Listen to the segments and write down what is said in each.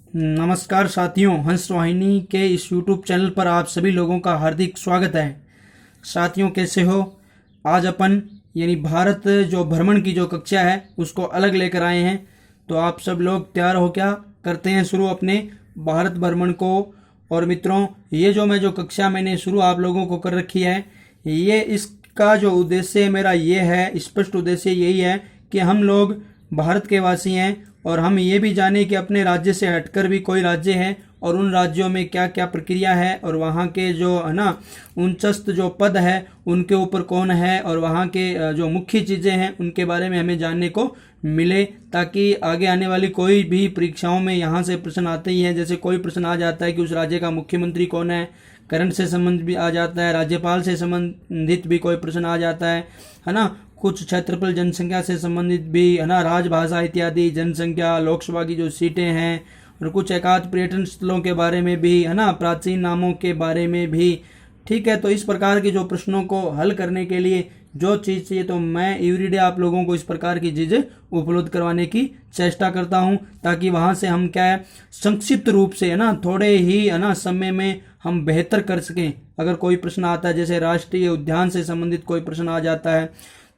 नमस्कार साथियों, हंस वाहिनी के इस YouTube चैनल पर आप सभी लोगों का हार्दिक स्वागत है। साथियों, कैसे हो? आज अपन यानी भारत जो भ्रमण की जो कक्षा है उसको अलग लेकर आए हैं। तो आप सब लोग तैयार हो क्या? करते हैं शुरू अपने भारत भ्रमण को। और मित्रों, ये जो मैं जो कक्षा मैंने शुरू आप लोगों को कर रखी है, ये इसका जो उद्देश्य मेरा ये है, स्पष्ट उद्देश्य यही है कि हम लोग भारत के वासी हैं और हम ये भी जाने कि अपने राज्य से हटकर भी कोई राज्य है और उन राज्यों में क्या क्या प्रक्रिया है और वहाँ के जो है ना उनचस्त जो पद है उनके ऊपर कौन है और वहाँ के जो मुख्य चीज़ें हैं उनके बारे में हमें जानने को मिले, ताकि आगे आने वाली कोई भी परीक्षाओं में यहाँ से प्रश्न आते ही हैं। जैसे कोई प्रश्न आ जाता है कि उस राज्य का मुख्यमंत्री कौन है, करंट से संबंध भी आ जाता है, राज्यपाल से संबंधित भी कोई प्रश्न आ जाता है ना। कुछ क्षेत्रफल जनसंख्या से संबंधित भी है ना, राजभाषा इत्यादि, जनसंख्या, लोकसभा की जो सीटें हैं और कुछ एकाध पर्यटन स्थलों के बारे में भी है ना, प्राचीन नामों के बारे में भी। ठीक है, तो इस प्रकार के जो प्रश्नों को हल करने के लिए जो चीज़ चाहिए तो मैं एवरीडे आप लोगों को इस प्रकार की चीज़ें उपलब्ध करवाने की चेष्टा करता हूं, ताकि वहां से हम क्या है संक्षिप्त रूप से है ना थोड़े ही है ना समय में हम बेहतर कर सकें। अगर कोई प्रश्न आता है, जैसे राष्ट्रीय उद्यान से संबंधित कोई प्रश्न आ जाता है,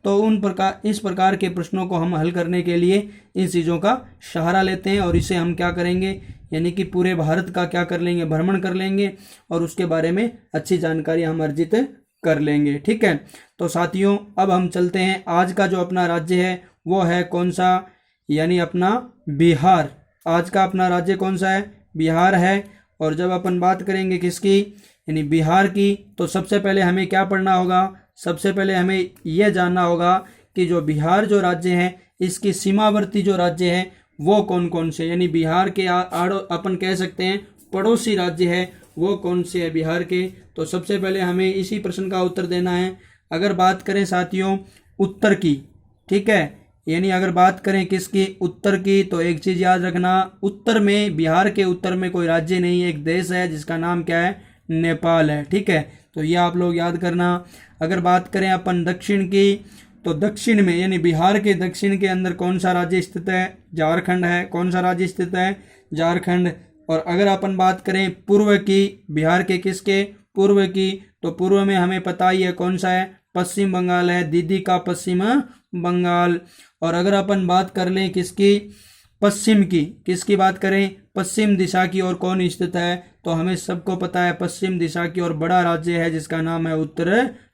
तो इस प्रकार के प्रश्नों को हम हल करने के लिए इन चीज़ों का सहारा लेते हैं और इसे हम क्या करेंगे, यानी कि पूरे भारत का क्या कर लेंगे, भ्रमण कर लेंगे और उसके बारे में अच्छी जानकारी हम अर्जित कर लेंगे। ठीक है, तो साथियों अब हम चलते हैं। आज का जो अपना राज्य है वो है कौन सा, यानी अपना बिहार। आज का अपना राज्य कौन सा है? बिहार है। और जब अपन बात करेंगे किसकी, यानी बिहार की, तो सबसे पहले हमें क्या पढ़ना होगा? सबसे पहले हमें यह जानना होगा कि जो बिहार जो राज्य है इसकी सीमावर्ती जो राज्य है वो कौन कौन से, यानी बिहार के आड़ अपन कह सकते हैं पड़ोसी राज्य है वो कौन से है बिहार के। तो सबसे पहले हमें इसी प्रश्न का उत्तर देना है। अगर बात करें साथियों उत्तर की, ठीक है, यानी अगर बात करें किसकी, उत्तर की, तो एक चीज़ याद रखना, उत्तर में, बिहार के उत्तर में कोई राज्य नहीं है, एक देश है जिसका नाम क्या है, नेपाल है। ठीक है, तो ये आप लोग याद करना। अगर बात करें अपन दक्षिण की, तो दक्षिण में यानी बिहार के दक्षिण के अंदर कौन सा राज्य स्थित है? झारखंड है। कौन सा राज्य स्थित है? झारखंड। और अगर अपन बात करें पूर्व की, बिहार के किसके, पूर्व की, तो पूर्व में हमें पता ही है कौन सा है, पश्चिम बंगाल है, दीदी का पश्चिम बंगाल। और अगर अपन बात कर लें किसकी, पश्चिम की, किसकी बात करें, पश्चिम दिशा की और कौन स्थित है, तो हमें सबको पता है पश्चिम दिशा की और बड़ा राज्य है जिसका नाम है उत्तर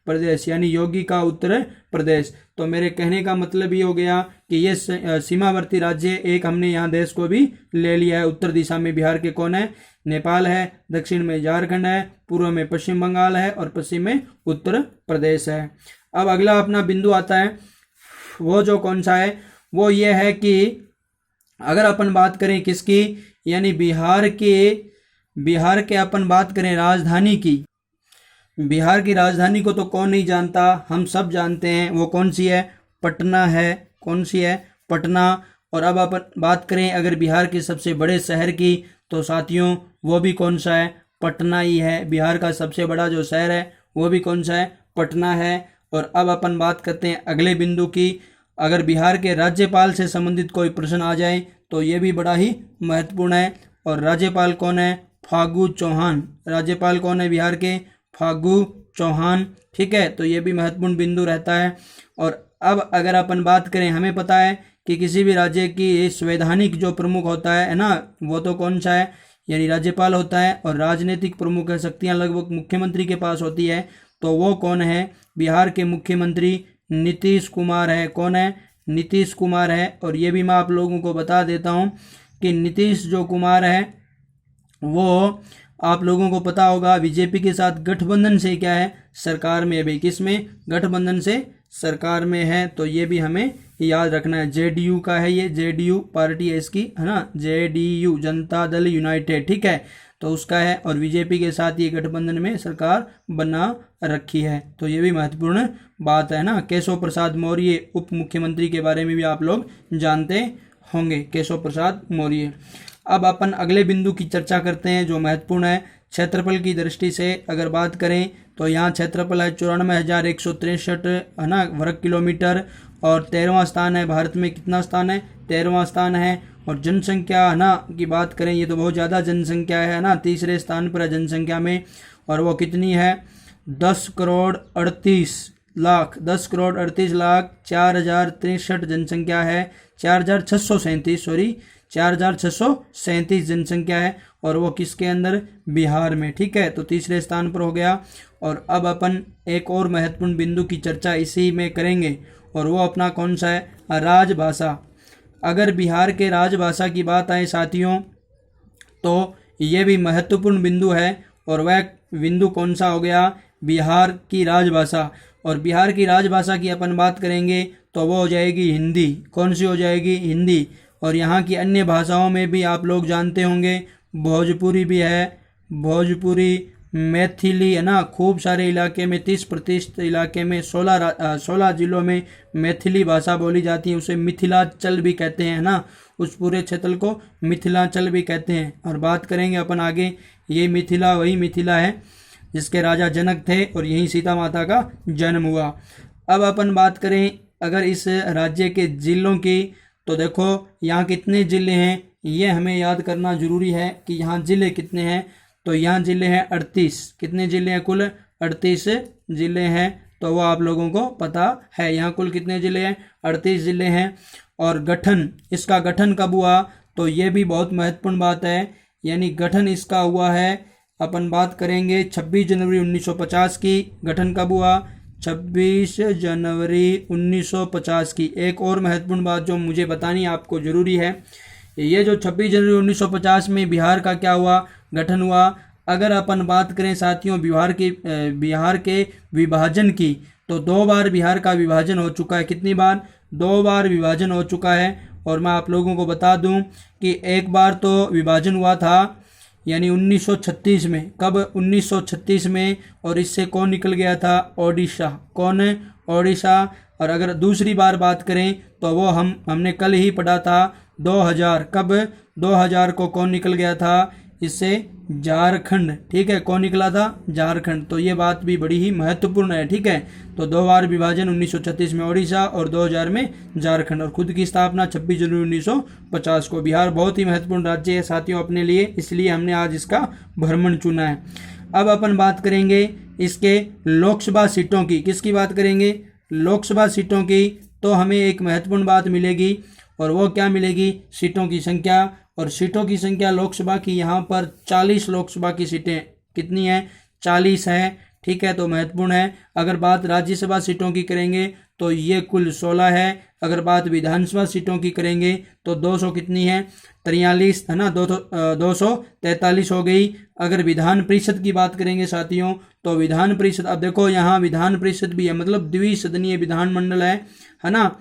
प्रदेश, यानी योगी का उत्तर प्रदेश। तो मेरे कहने का मतलब ये हो गया कि ये सीमावर्ती राज्य, एक हमने यहाँ देश को भी ले लिया है। उत्तर दिशा में बिहार के कौन है, नेपाल है, दक्षिण में झारखंड है, पूर्व में पश्चिम बंगाल है और पश्चिम में उत्तर प्रदेश है। अब अगला अपना बिंदु आता है, वो जो कौन सा है, वो ये है कि अगर अपन बात करें किसकी, यानी बिहार के अपन बात करें राजधानी की, बिहार की राजधानी को तो कौन नहीं जानता, हम सब जानते हैं, वो कौन सी है, पटना है। कौन सी है, पटना। और अब अपन बात करें अगर बिहार के सबसे बड़े शहर की, तो साथियों वो भी कौन सा है, पटना ही है। बिहार का सबसे बड़ा जो शहर है वो भी कौन सा है, पटना है। और अब अपन बात करते हैं अगले बिंदु की, अगर बिहार के राज्यपाल से संबंधित कोई प्रश्न आ जाए तो ये भी बड़ा ही महत्वपूर्ण है। और राज्यपाल कौन है, फागू चौहान। राज्यपाल कौन है बिहार के, फागू चौहान। ठीक है, तो ये भी महत्वपूर्ण बिंदु रहता है। और अब अगर अपन बात करें, हमें पता है कि किसी भी राज्य की संवैधानिक जो प्रमुख होता है ना, वो तो कौन सा है, यानी राज्यपाल होता है। और राजनीतिक प्रमुख शक्तियां लगभग मुख्यमंत्री के पास होती है, तो वो कौन है, बिहार के मुख्यमंत्री नीतीश कुमार है। कौन है, नीतीश कुमार है। और ये भी मैं आप लोगों को बता देता हूँ कि नीतीश जो कुमार है वो आप लोगों को पता होगा बीजेपी के साथ गठबंधन से क्या है, सरकार में, अभी किस में, गठबंधन से सरकार में है। तो ये भी हमें याद रखना है। जेडीयू का है, ये जेडीयू पार्टी है इसकी, है ना, जेडीयू जनता दल यूनाइटेड। ठीक है, तो उसका है और बीजेपी के साथ ये गठबंधन में सरकार बना रखी है। तो ये भी महत्वपूर्ण बात है ना। केशव प्रसाद मौर्य उप मुख्यमंत्री के बारे में भी आप लोग जानते होंगे, केशव प्रसाद मौर्य। अब अपन अगले बिंदु की चर्चा करते हैं जो महत्वपूर्ण है। क्षेत्रफल की दृष्टि से अगर बात करें तो यहाँ क्षेत्रफल है 94,163 है ना वर्ग किलोमीटर। और 13वां स्थान है, भारत में कितना स्थान है, 13वां स्थान है। और जनसंख्या है ना की बात करें, ये तो बहुत ज़्यादा जनसंख्या है ना, तीसरे स्थान पर है जनसंख्या में, और वो कितनी है 10,38,00,000, 10,38,00,000 4,063 जनसंख्या है, 4,637 सॉरी 4,637 जनसंख्या है, और वो किसके अंदर, बिहार में। ठीक है, तो तीसरे स्थान पर हो गया। और अब अपन एक और महत्वपूर्ण बिंदु की चर्चा इसी में करेंगे, और वो अपना कौन सा है, राजभाषा। अगर बिहार के राजभाषा की बात आए साथियों, तो ये भी महत्वपूर्ण बिंदु है, और वह बिंदु कौन सा हो गया, बिहार की राजभाषा। और बिहार की राजभाषा की अपन बात करेंगे तो वो हो जाएगी हिंदी। कौन सी हो जाएगी, हिंदी। और यहाँ की अन्य भाषाओं में भी आप लोग जानते होंगे, भोजपुरी भी है, भोजपुरी, मैथिली है ना, खूब सारे इलाके में 30% इलाके में 16 जिलों में मैथिली भाषा बोली जाती है, उसे मिथिलांचल भी कहते हैं ना, उस पूरे क्षेत्र को मिथिलांचल भी कहते हैं। और बात करेंगे अपन आगे, ये मिथिला वही मिथिला है जिसके राजा जनक थे, और यहीं सीता माता का जन्म हुआ। अब अपन बात करें अगर इस राज्य के जिलों की, तो देखो यहाँ कितने ज़िले हैं, ये हमें याद करना जरूरी है कि यहाँ ज़िले कितने हैं। तो यहाँ ज़िले हैं 38। कितने ज़िले हैं, कुल 38 ज़िले हैं, तो वो आप लोगों को पता है। यहाँ कुल कितने ज़िले हैं, 38 ज़िले हैं। और गठन, इसका गठन कब हुआ, तो ये भी बहुत महत्वपूर्ण बात है, यानी गठन इसका हुआ है, अपन बात करेंगे 26 जनवरी 1950 की। गठन कब हुआ, 26 जनवरी 1950 की। एक और महत्वपूर्ण बात जो मुझे बतानी आपको ज़रूरी है, ये जो 26 जनवरी 1950 में बिहार का क्या हुआ, गठन हुआ। अगर अपन बात करें साथियों बिहार के विभाजन की, तो 2 बार बिहार का विभाजन हो चुका है। कितनी बार, 2 बार विभाजन हो चुका है। और मैं आप लोगों को बता दूं कि एक बार तो विभाजन हुआ था यानी 1936 में। कब, 1936 में। और इससे कौन निकल गया था, ओडिशा। कौन है, ओडिशा। और अगर दूसरी बार बात करें तो वो हमने कल ही पढ़ा था 2000। कब, 2000 को कौन निकल गया था इससे, झारखंड। ठीक है, कौन निकला था, झारखंड। तो ये बात भी बड़ी ही महत्वपूर्ण है। ठीक है, तो 2 बार विभाजन, 1936 में ओडिशा और 2000 में झारखंड, और खुद की स्थापना 26 जनवरी 1950 को। बिहार बहुत ही महत्वपूर्ण राज्य है साथियों अपने लिए, इसलिए हमने आज इसका भ्रमण चुना है। अब अपन बात करेंगे इसके लोकसभा सीटों की। किसकी बात करेंगे, लोकसभा सीटों की। तो हमें एक महत्वपूर्ण बात मिलेगी, और वो क्या मिलेगी, सीटों की संख्या। और सीटों की संख्या लोकसभा की यहाँ पर 40 लोकसभा की सीटें कितनी हैं, 40 हैं। ठीक है, तो महत्वपूर्ण है। अगर बात राज्यसभा सीटों की करेंगे तो ये कुल 16 है। अगर बात विधानसभा सीटों की करेंगे तो 200 कितनी है, 43 है ना, 243 हो गई। अगर विधान परिषद की बात करेंगे साथियों, तो विधान परिषद, अब देखो यहाँ विधान परिषद भी है, मतलब द्विसदनीय विधानमंडल है ना,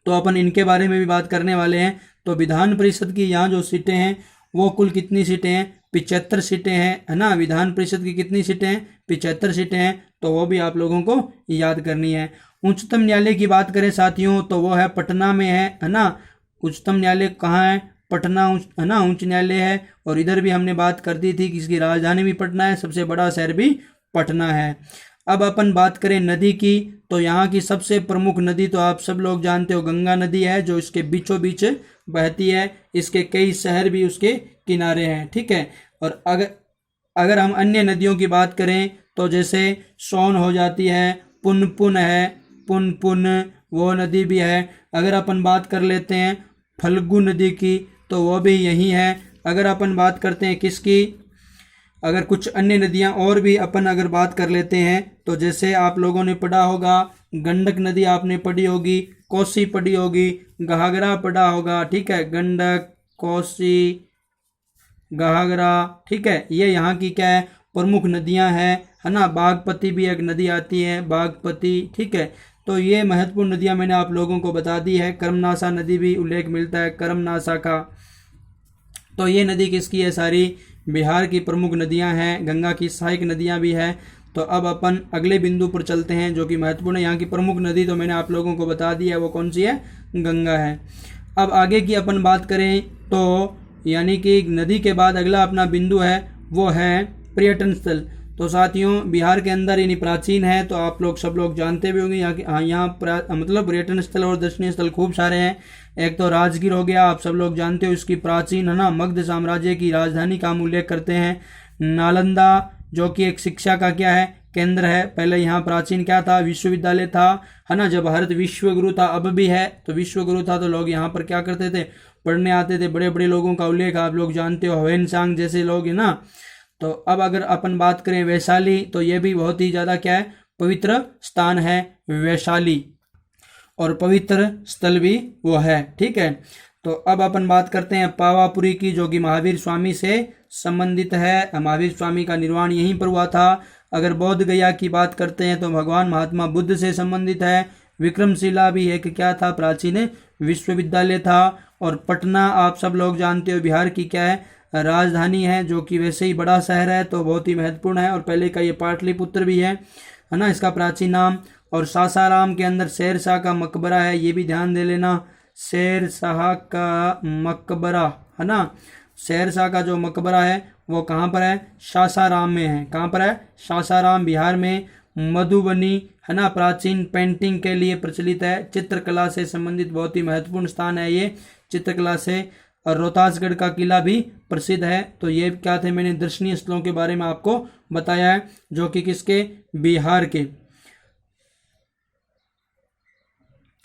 तो अपन इनके बारे में भी बात करने वाले हैं। तो विधान परिषद की यहाँ जो सीटें हैं वो कुल कितनी सीटें हैं, 75 सीटें हैं, है ना। विधान परिषद की कितनी सीटें हैं, 75 सीटें हैं, तो वो भी आप लोगों को याद करनी है। उच्चतम न्यायालय की बात करें साथियों, तो वो है पटना में है ना। उच्चतम न्यायालय कहाँ है, पटना, है ना, उच्च न्यायालय है। और इधर भी हमने बात कर दी थी कि इसकी राजधानी भी पटना है, सबसे बड़ा शहर भी पटना है। अब अपन बात करें नदी की, तो यहाँ की सबसे प्रमुख नदी तो आप सब लोग जानते हो, गंगा नदी है, जो इसके बीचों बीच बहती है। इसके कई शहर भी उसके किनारे हैं। ठीक है, और अगर हम अन्य नदियों की बात करें तो जैसे सोन हो जाती है, पुनपुन है, पुनपुन वो नदी भी है। अगर अपन बात कर लेते हैं फल्गु नदी की, तो वो भी यही है। अगर अपन बात करते हैं किसकी, अगर कुछ अन्य नदियां और भी अपन अगर बात कर लेते हैं, तो जैसे आप लोगों ने पढ़ा होगा गंडक नदी आपने पढ़ी होगी, कोसी पढ़ी होगी, घाघरा पढ़ा होगा। ठीक है, गंडक, कोसी, घाघरा। ठीक है, ये यहाँ की क्या है, प्रमुख नदियाँ हैं, है ना। बागमती भी एक नदी आती है, बागमती। ठीक है, तो ये महत्वपूर्ण नदियाँ मैंने आप लोगों को बता दी है। कर्मनाशा नदी भी उल्लेख मिलता है, कर्मनाशा का। तो ये नदी किसकी है, सारी बिहार की प्रमुख नदियां हैं। गंगा की सहायक नदियां भी हैं। तो अब अपन अगले बिंदु पर चलते हैं जो कि महत्वपूर्ण है। यहाँ की प्रमुख नदी तो मैंने आप लोगों को बता दी है, वो कौन सी है, गंगा है। अब आगे की अपन बात करें तो यानी कि नदी के बाद अगला अपना बिंदु है वो है पर्यटन स्थल। तो साथियों बिहार के अंदर यानी प्राचीन है, तो आप लोग सब लोग जानते भी होंगे यहाँ मतलब पर्यटन स्थल और दर्शनीय स्थल खूब सारे हैं। एक तो राजगीर हो गया, आप सब लोग जानते हो इसकी प्राचीन है ना मगध साम्राज्य की राजधानी का हम उल्लेख करते हैं। नालंदा जो कि एक शिक्षा का क्या है केंद्र है, पहले यहाँ प्राचीन क्या था विश्वविद्यालय था है ना। जब भारत विश्व गुरु था, अब भी है, तो विश्व गुरु था तो लोग यहाँ पर क्या करते थे पढ़ने आते थे। बड़े बड़े लोगों का उल्लेख आप लोग जानते हो, ह्वेन सांग जैसे लोग है ना। तो अब अगर अपन बात करें वैशाली, तो ये भी बहुत ही ज़्यादा क्या है पवित्र स्थान है वैशाली, और पवित्र स्थल भी वो है, ठीक है। तो अब अपन बात करते हैं पावापुरी की, जो कि महावीर स्वामी से संबंधित है। महावीर स्वामी का निर्वाण यहीं पर हुआ था। अगर बोध गया की बात करते हैं तो भगवान महात्मा बुद्ध से संबंधित है। विक्रमशिला भी एक क्या था प्राचीन विश्वविद्यालय था। और पटना आप सब लोग जानते हो बिहार की क्या है राजधानी है, जो कि वैसे ही बड़ा शहर है तो बहुत ही महत्वपूर्ण है। और पहले का ये पाटलिपुत्र भी है ना इसका प्राचीन नाम। और सासाराम के अंदर शेरशाह का मकबरा है, ये भी ध्यान दे लेना, शेरशाह का मकबरा है ना। शेरशाह का जो मकबरा है वो कहाँ पर है सासाराम में है। कहाँ पर है सासाराम बिहार में। मधुबनी है ना प्राचीन पेंटिंग के लिए प्रचलित है, चित्रकला से संबंधित बहुत ही महत्वपूर्ण स्थान है ये चित्रकला से। और रोहतासगढ़ का किला भी प्रसिद्ध है। तो ये क्या थे मैंने दर्शनीय स्थलों के बारे में आपको बताया है, जो कि किसके बिहार के।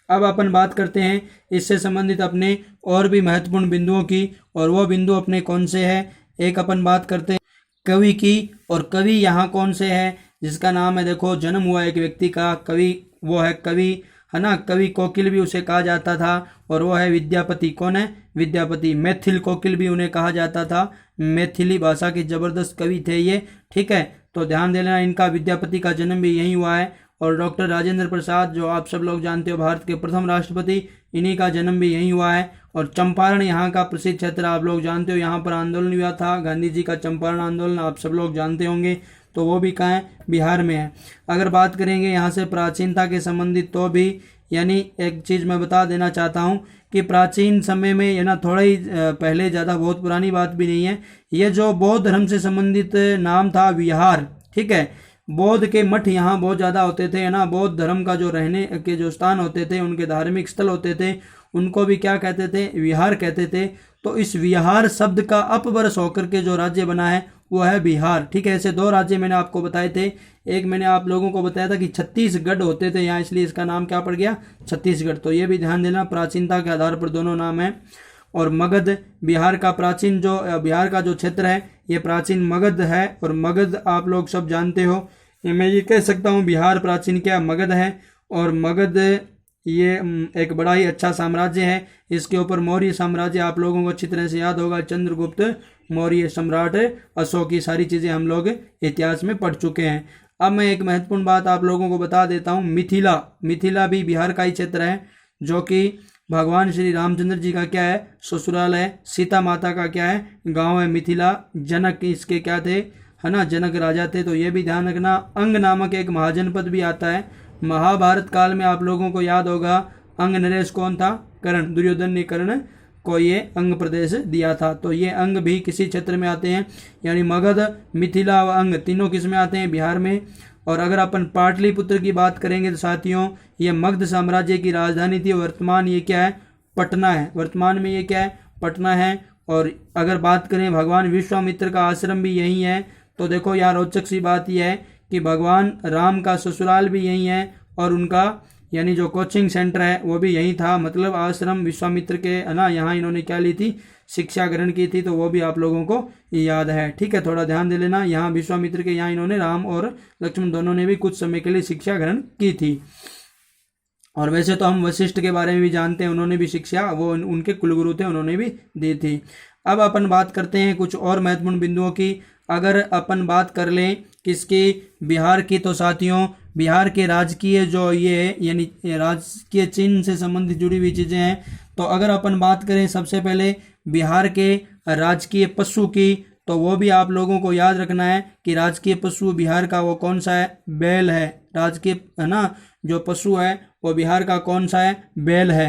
अब अपन बात करते हैं इससे संबंधित अपने और भी महत्वपूर्ण बिंदुओं की, और वो बिंदु अपने कौन से हैं। एक अपन बात करते हैं कवि की, और कवि यहाँ कौन से है जिसका नाम है देखो जन्म हुआ एक व्यक्ति का, कवि वो है कवि है ना। कवि कोकिल भी उसे कहा जाता था, और वो है विद्यापति। कौन है विद्यापति। मैथिल कोकिल भी उन्हें कहा जाता था, मैथिली भाषा के जबरदस्त कवि थे ये, ठीक है। तो ध्यान देना इनका विद्यापति का जन्म भी यहीं हुआ है। और डॉक्टर राजेंद्र प्रसाद जो आप सब लोग जानते हो भारत के प्रथम राष्ट्रपति, इन्हीं का जन्म भी यहीं हुआ है। और चंपारण यहाँ का प्रसिद्ध क्षेत्र आप लोग जानते हो, यहाँ पर आंदोलन हुआ था गांधी जी का, चंपारण आंदोलन आप सब लोग जानते होंगे। तो वो भी कहाँ है बिहार में है। अगर बात करेंगे यहाँ से प्राचीनता के संबंधित, तो भी यानी एक चीज़ मैं बता देना चाहता हूँ कि प्राचीन समय में है ना थोड़ा ही पहले, ज़्यादा बहुत पुरानी बात भी नहीं है, ये जो बौद्ध धर्म से संबंधित नाम था विहार, ठीक है। बौद्ध के मठ यहाँ बहुत ज़्यादा होते थे है ना। बौद्ध धर्म का जो रहने के जो स्थान होते थे, उनके धार्मिक स्थल होते थे, उनको भी क्या कहते थे विहार कहते थे। तो इस विहार शब्द का अपभ्रंश होकर के जो राज्य बना है वो है बिहार, ठीक है। ऐसे दो राज्य मैंने आपको बताए थे, एक मैंने आप लोगों को बताया था कि छत्तीसगढ़ होते थे यहाँ, इसलिए इसका नाम क्या पड़ गया छत्तीसगढ़। तो ये भी ध्यान देना प्राचीनता के आधार पर दोनों नाम है। और मगध बिहार का प्राचीन जो बिहार का जो क्षेत्र है ये प्राचीन मगध है। और मगध आप लोग सब जानते हो, मैं ये कह सकता हूँ बिहार प्राचीन क्या मगध है। और मगध ये एक बड़ा ही अच्छा साम्राज्य है। इसके ऊपर मौर्य साम्राज्य आप लोगों को अच्छी तरह से याद होगा, चंद्रगुप्त मौर्य सम्राट अशोक, की सारी चीज़ें हम लोग इतिहास में पढ़ चुके हैं। अब मैं एक महत्वपूर्ण बात आप लोगों को बता देता हूँ, मिथिला। मिथिला भी बिहार का ही क्षेत्र है, जो कि भगवान श्री रामचंद्र जी का क्या है ससुराल है, सीता माता का क्या है गांव है मिथिला। जनक इसके क्या थे है ना, जनक राजा थे। तो ये भी ध्यान रखना। अंग नामक एक महाजनपद भी आता है। महाभारत काल में आप लोगों को याद होगा अंग नरेश कौन था, कर्ण, दुर्योधन ने कर्ण को ये अंग प्रदेश दिया था। तो ये अंग भी किसी क्षेत्र में आते हैं, यानी मगध, मिथिला व अंग तीनों किस में आते हैं बिहार में। और अगर अपन पाटलिपुत्र की बात करेंगे तो साथियों ये मगध साम्राज्य की राजधानी थी। वर्तमान ये क्या है पटना है, वर्तमान में ये क्या है पटना है। और अगर बात करें भगवान विश्वामित्र का आश्रम भी यहीं है। तो देखो यार रोचक सी बात यह है कि भगवान राम का ससुराल भी यहीं है, और उनका यानी जो कोचिंग सेंटर है वो भी यहीं था। मतलब आश्रम विश्वामित्र के है ना, यहाँ इन्होंने क्या ली थी शिक्षा ग्रहण की थी। तो वो भी आप लोगों को याद है, ठीक है। थोड़ा ध्यान दे लेना, यहाँ विश्वामित्र के यहाँ इन्होंने राम और लक्ष्मण दोनों ने भी कुछ समय के लिए शिक्षा ग्रहण की थी। और वैसे तो हम वशिष्ठ के बारे में भी जानते हैं, उन्होंने भी शिक्षा वो उनके कुलगुरु थे, उन्होंने भी दी थी। अब अपन बात करते हैं कुछ और महत्वपूर्ण बिंदुओं की। अगर अपन बात कर लें किसकी बिहार की, तो साथियों बिहार के राजकीय जो ये यानी राजकीय चिन्ह से संबंधित जुड़ी हुई चीज़ें हैं। तो अगर अपन बात करें सबसे पहले बिहार के राजकीय पशु की, तो वो भी आप लोगों को याद रखना है कि राजकीय पशु बिहार का वो कौन सा है बैल है। राजकीय है ना जो पशु है वो बिहार का कौन सा है बैल है।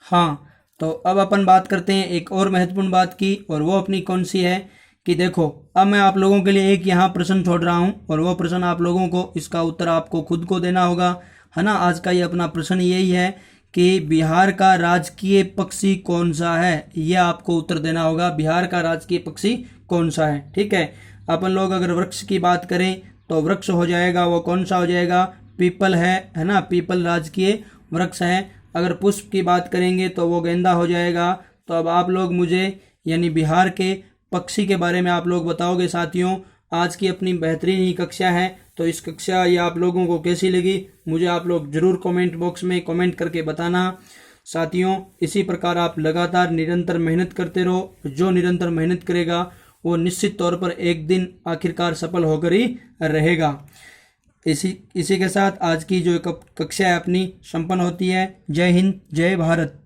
हाँ, तो अब अपन बात करते हैं एक और महत्वपूर्ण बात की, और वो अपनी कौन सी है कि देखो अब मैं आप लोगों के लिए एक यहाँ प्रश्न छोड़ रहा हूँ, और वो प्रश्न आप लोगों को इसका उत्तर आपको खुद को देना होगा है ना। आज का ये अपना प्रश्न यही है कि बिहार का राजकीय पक्षी कौन सा है, ये आपको उत्तर देना होगा। बिहार का राजकीय पक्षी कौन सा है, ठीक है। अपन लोग अगर वृक्ष की बात करें तो वृक्ष हो जाएगा, वो कौन सा हो जाएगा, पीपल है ना, पीपल राजकीय वृक्ष है। अगर पुष्प की बात करेंगे तो वो गेंदा हो जाएगा। तो अब आप लोग मुझे यानी बिहार के पक्षी के बारे में आप लोग बताओगे साथियों। आज की अपनी बेहतरीन ही कक्षा है, तो इस कक्षा ये आप लोगों को कैसी लगी मुझे आप लोग ज़रूर कमेंट बॉक्स में कमेंट करके बताना साथियों। इसी प्रकार आप लगातार निरंतर मेहनत करते रहो। जो निरंतर मेहनत करेगा वो निश्चित तौर पर एक दिन आखिरकार सफल होकर ही रहेगा। इसी के साथ आज की जो कक्षा है अपनी संपन्न होती है। जय हिंद, जय भारत।